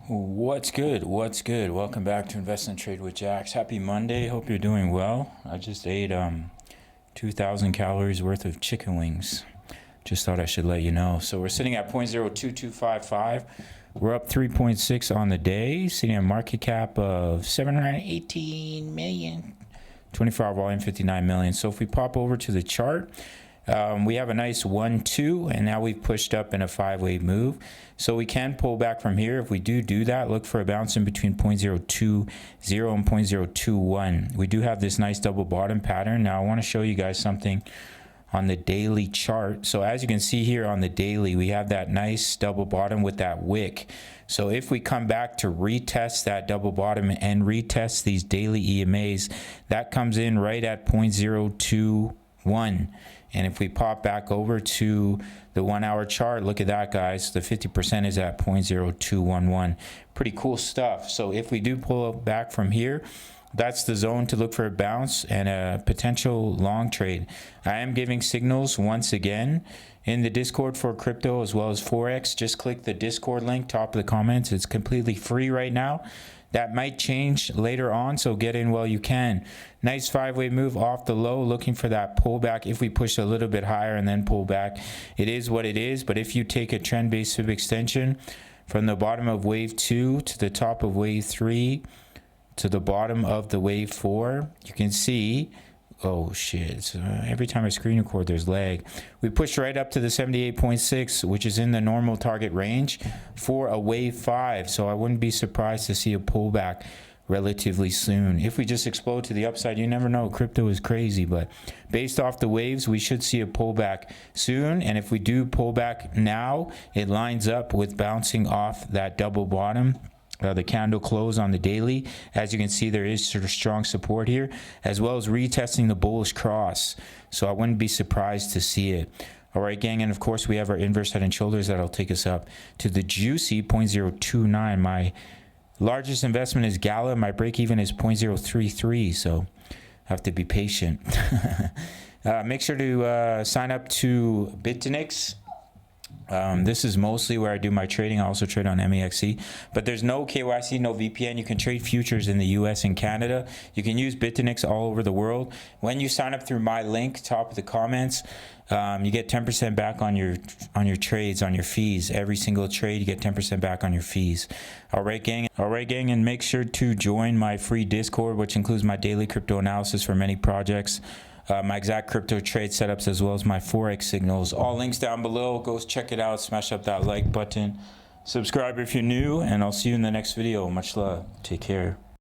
What's good? What's good? Welcome back to Invest and Trade with Jax. Happy Monday. Hope you're doing well. I just ate 2,000 calories worth of chicken wings. Just thought I should let you know. So we're sitting at 0.02255. We're up 3.6 on the day, sitting at market cap of 718 million. 24-hour volume 59 million. So if we pop over to the chart, we have a nice 1-2, and now we've pushed up in a 5-way move. So we can pull back from here. If we do that, look for a bounce in between 0.020 and 0.021. We do have this nice double bottom pattern. Now I want to show you guys something on the daily chart. So as you can see here on the daily, we have that nice double bottom with that wick. So if we come back to retest that double bottom and retest these daily EMAs, that comes in right at 0.021. And if we pop back over to the 1 hour chart, look at that, guys. The 50% is at 0.0211. Pretty cool stuff. So if we do pull back from here, that's the zone to look for a bounce and a potential long trade. I am giving signals once again in the Discord for crypto as well as Forex. Just click the Discord link, top of the comments. It's completely free right now. That might change later on, so get in while you can. Nice 5-way move off the low, looking for that pullback. If we push a little bit higher and then pull back, it is what it is. But if you take a trend-based fib extension from the bottom of wave 2 to the top of wave 3 to the bottom of the wave 4, you can see, oh shit, so every time I screen record there's lag. We pushed right up to the 78.6, which is in the normal target range for a wave 5, so I wouldn't be surprised to see a pullback relatively soon. If we just explode to the upside, you never know. Crypto is crazy, but based off the waves, we should see a pullback soon. And if we do pull back now, it lines up with bouncing off that double bottom. The candle close on the daily. As you can see, there is sort of strong support here, as well as retesting the bullish cross. So I wouldn't be surprised to see it. All right, gang, and of course we have our inverse head and shoulders that'll take us up to the juicy 0.029. My largest investment is Gala. My break even is 0.033, so I have to be patient. Make sure to sign up to BITUNIX. This is mostly where I do my trading. I also trade on MEXC, but there's no KYC, no VPN. You can trade futures in the US and Canada. You can use BITUNIX all over the world. When you sign up through my link, top of the comments, you get 10% back on your trades, on your fees. Every single trade, you get 10% back on your fees. All right, gang. And make sure to join my free Discord, which includes my daily crypto analysis for many projects. My exact crypto trade setups, as well as my Forex signals. All links down below. Go check it out. Smash up that like button. Subscribe if you're new, and I'll see you in the next video. Much love. Take care.